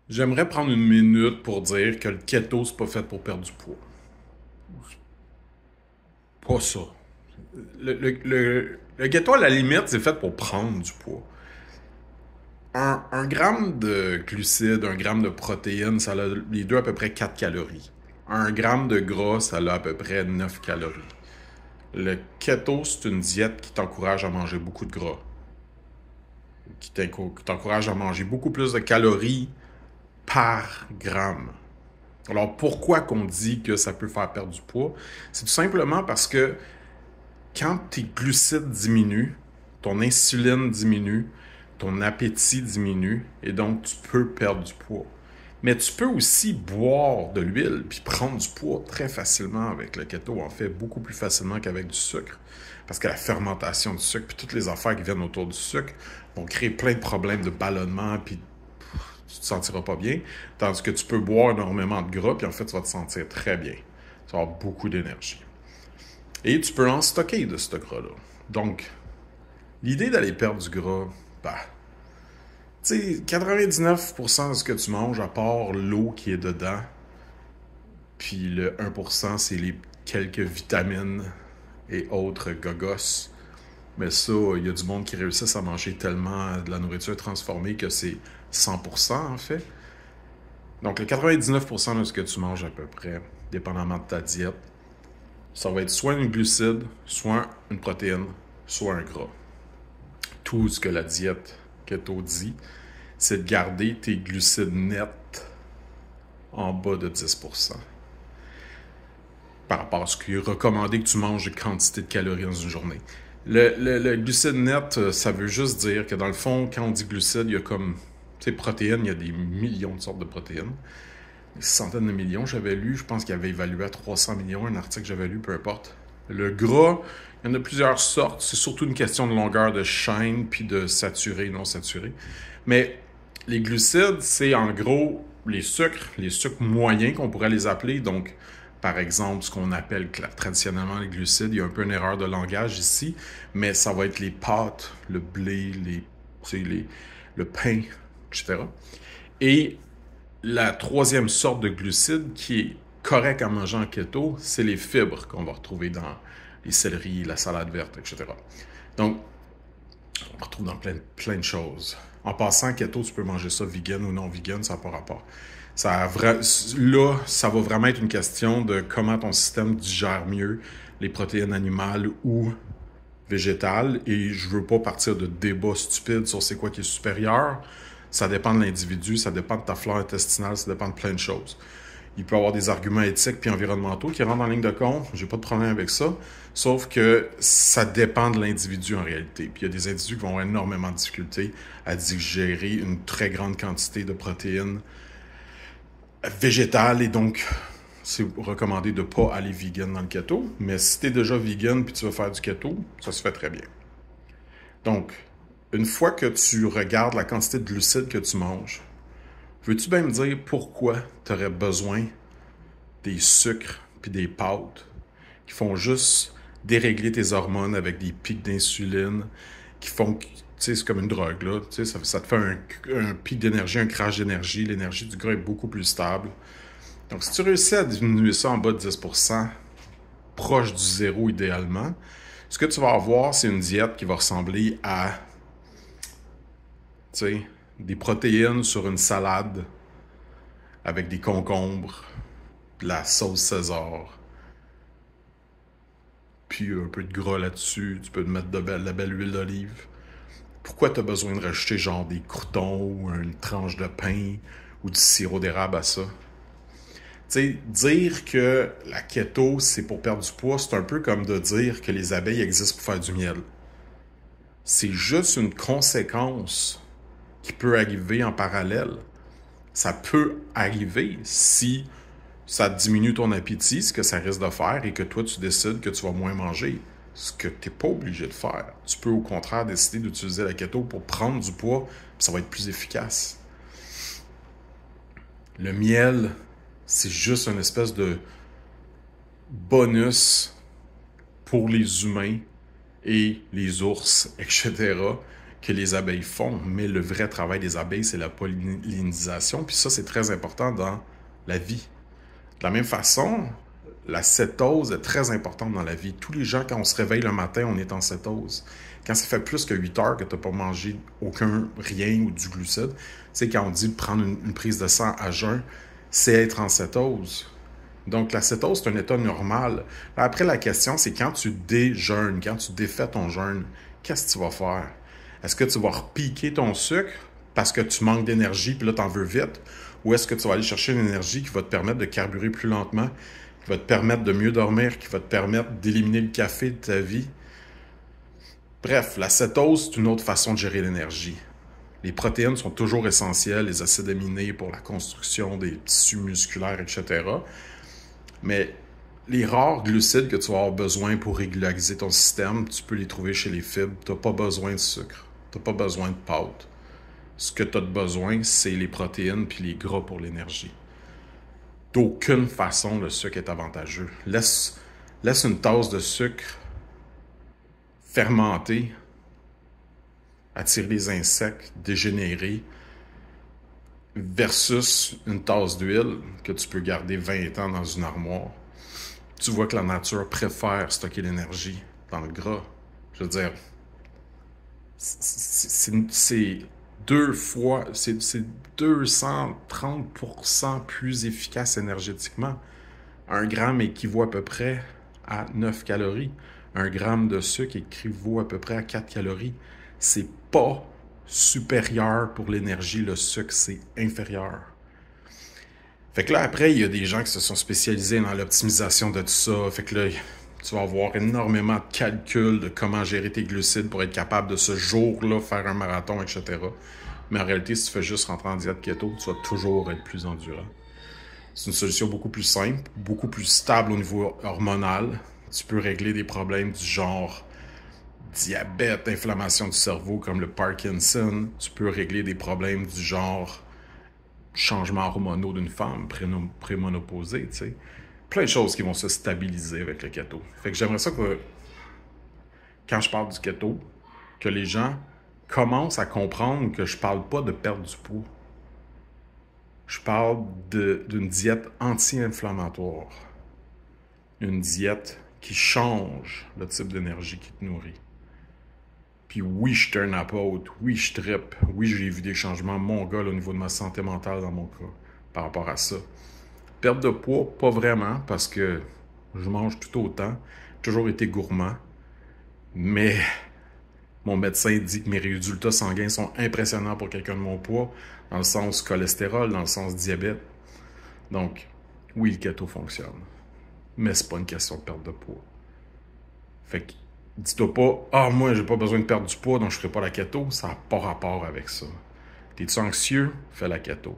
J'aimerais prendre une minute pour dire que le keto, c'est pas fait pour perdre du poids. Pas ça. Le keto, à la limite, c'est fait pour prendre du poids. Un gramme de glucides, un gramme de protéines, ça a les deux à peu près 4 calories. Un gramme de gras, ça a à peu près 9 calories. Le keto, c'est une diète qui t'encourage à manger beaucoup de gras, qui t'encourage à manger beaucoup plus de calories par gramme. Alors pourquoi qu'on dit que ça peut faire perdre du poids? C'est tout simplement parce que quand tes glucides diminuent, ton insuline diminue, ton appétit diminue, et donc tu peux perdre du poids. Mais tu peux aussi boire de l'huile puis prendre du poids très facilement avec le keto, en fait, beaucoup plus facilement qu'avec du sucre. Parce que la fermentation du sucre puis toutes les affaires qui viennent autour du sucre vont créer plein de problèmes de ballonnement puis tu te sentiras pas bien. Tandis que tu peux boire énormément de gras puis en fait, tu vas te sentir très bien. Tu vas avoir beaucoup d'énergie. Et tu peux en stocker de ce gras-là. Donc, l'idée d'aller perdre du gras, bah, tu sais, 99% de ce que tu manges, à part l'eau qui est dedans, puis le 1%, c'est les quelques vitamines et autres gogos. Mais ça, il y a du monde qui réussissent à manger tellement de la nourriture transformée que c'est 100% en fait. Donc, le 99% de ce que tu manges à peu près, dépendamment de ta diète, ça va être soit une glucide, soit une protéine, soit un gras. Tout ce que la diète keto dit, c'est de garder tes glucides nets en bas de 10% par rapport à ce qui est recommandé que tu manges de quantité de calories dans une journée. Le glucide net, ça veut juste dire que dans le fond, quand on dit glucides, il y a comme, tu sais, protéines, il y a des millions de sortes de protéines. Des centaines de millions, j'avais lu, je pense qu'il avait évalué à 300 millions, un article que j'avais lu, peu importe. Le gras, il y en a plusieurs sortes, c'est surtout une question de longueur de chaîne, puis de saturé, non saturé. Mais les glucides, c'est en gros les sucres moyens qu'on pourrait les appeler, donc par exemple, ce qu'on appelle traditionnellement les glucides, il y a un peu une erreur de langage ici, mais ça va être les pâtes, le blé, le pain, etc. Et la troisième sorte de glucides qui est correct à manger en keto, c'est les fibres qu'on va retrouver dans les céleris, la salade verte, etc. Donc, on retrouve dans plein de choses. En passant, keto, tu peux manger ça vegan ou non vegan, ça n'a pas rapport. Là, ça va vraiment être une question de comment ton système digère mieux les protéines animales ou végétales. Et je veux pas partir de débats stupides sur c'est quoi qui est supérieur. Ça dépend de l'individu, ça dépend de ta flore intestinale, ça dépend de plein de choses. Il peut y avoir des arguments éthiques puis environnementaux qui rentrent en ligne de compte. J'ai pas de problème avec ça. Sauf que ça dépend de l'individu en réalité. Puis il y a des individus qui vont avoir énormément de difficultés à digérer une très grande quantité de protéines végétales et donc c'est recommandé de ne pas aller vegan dans le keto. Mais si tu es déjà vegan puis tu veux faire du keto, ça se fait très bien. Donc, une fois que tu regardes la quantité de glucides que tu manges, veux-tu bien me dire pourquoi tu aurais besoin des sucres puis des pâtes qui font juste dérégler tes hormones avec des pics d'insuline qui font que, tu sais, c'est comme une drogue, là. Tu sais, ça te fait un pic d'énergie, un crash d'énergie. L'énergie du gras est beaucoup plus stable. Donc, si tu réussis à diminuer ça en bas de 10%, proche du zéro idéalement, ce que tu vas avoir, c'est une diète qui va ressembler à, tu sais, des protéines sur une salade avec des concombres, de la sauce César, puis un peu de gras là-dessus. Tu peux mettre de la belle huile d'olive. Pourquoi tu as besoin de rajouter genre des croutons ou une tranche de pain ou du sirop d'érable à ça? Tu sais, dire que la keto, c'est pour perdre du poids, c'est un peu comme de dire que les abeilles existent pour faire du miel. C'est juste une conséquence qui peut arriver en parallèle. Ça peut arriver si ça diminue ton appétit, ce que ça risque de faire, et que toi, tu décides que tu vas moins manger. Ce que tu n'es pas obligé de faire. Tu peux au contraire décider d'utiliser la keto pour prendre du poids, puis ça va être plus efficace. Le miel, c'est juste une espèce de bonus pour les humains et les ours, etc., que les abeilles font, mais le vrai travail des abeilles, c'est la pollinisation, puis ça, c'est très important dans la vie. De la même façon, la cétose est très importante dans la vie. Tous les gens, quand on se réveille le matin, on est en cétose. Quand ça fait plus que 8 heures que tu n'as pas mangé rien ou du glucide, c'est quand on dit de prendre une prise de sang à jeun, c'est être en cétose. Donc, la cétose, c'est un état normal. Après, la question, c'est quand tu déjeûnes, quand tu défais ton jeûne, qu'est-ce que tu vas faire? Est-ce que tu vas repiquer ton sucre parce que tu manques d'énergie puis là, tu en veux vite? Ou est-ce que tu vas aller chercher une énergie qui va te permettre de carburer plus lentement, qui va te permettre de mieux dormir, qui va te permettre d'éliminer le café de ta vie? Bref, la cétose, c'est une autre façon de gérer l'énergie. Les protéines sont toujours essentielles, les acides aminés pour la construction des tissus musculaires, etc. Mais les rares glucides que tu vas avoir besoin pour régulariser ton système, tu peux les trouver chez les fibres. Tu n'as pas besoin de sucre. Tu n'as pas besoin de pâte. Ce que tu as besoin, c'est les protéines puis les gras pour l'énergie. D'aucune façon, le sucre est avantageux. Laisse une tasse de sucre fermenté, attirer les insectes, dégénérer, versus une tasse d'huile que tu peux garder 20 ans dans une armoire. Tu vois que la nature préfère stocker l'énergie dans le gras. Je veux dire, c'est 230% plus efficace énergétiquement. 1 gramme équivaut à peu près à 9 calories. 1 gramme de sucre équivaut à peu près à 4 calories. C'est pas supérieur pour l'énergie, le sucre, c'est inférieur. Fait que là, après, il y a des gens qui se sont spécialisés dans l'optimisation de tout ça. Fait que là, tu vas avoir énormément de calculs de comment gérer tes glucides pour être capable de ce jour-là faire un marathon, etc. Mais en réalité, si tu fais juste rentrer en diète keto, tu vas toujours être plus endurant. C'est une solution beaucoup plus simple, beaucoup plus stable au niveau hormonal. Tu peux régler des problèmes du genre diabète, inflammation du cerveau comme le Parkinson. Tu peux régler des problèmes du genre changements hormonaux d'une femme prémonopausée, tu sais. Plein de choses qui vont se stabiliser avec le keto. Fait que j'aimerais ça que, quand je parle du keto, que les gens commencent à comprendre que je parle pas de perdre du poids. Je parle d'une diète anti-inflammatoire. Une diète qui change le type d'énergie qui te nourrit. Puis oui, je suis un apôtre, oui, je trippe, oui, j'ai vu des changements mongols au niveau de ma santé mentale dans mon cas, par rapport à ça. Perte de poids, pas vraiment, parce que je mange tout autant, j'ai toujours été gourmand, mais mon médecin dit que mes résultats sanguins sont impressionnants pour quelqu'un de mon poids, dans le sens cholestérol, dans le sens diabète. Donc, oui, le keto fonctionne, mais c'est pas une question de perte de poids. Fait que dis-toi pas, moi, j'ai pas besoin de perdre du poids, donc je ferai pas la keto. Ça n'a pas rapport avec ça. T'es-tu anxieux? Fais la keto.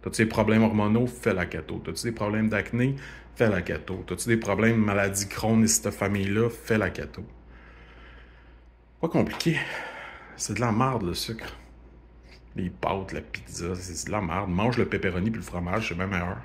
T'as-tu des problèmes hormonaux? Fais la keto. T'as-tu des problèmes d'acné? Fais la keto. T'as-tu des problèmes de maladie Crohn et cette famille-là? Fais la keto. Pas compliqué. C'est de la merde, le sucre. Les pâtes, la pizza, c'est de la merde. Mange le pepperoni puis le fromage, c'est bien meilleur.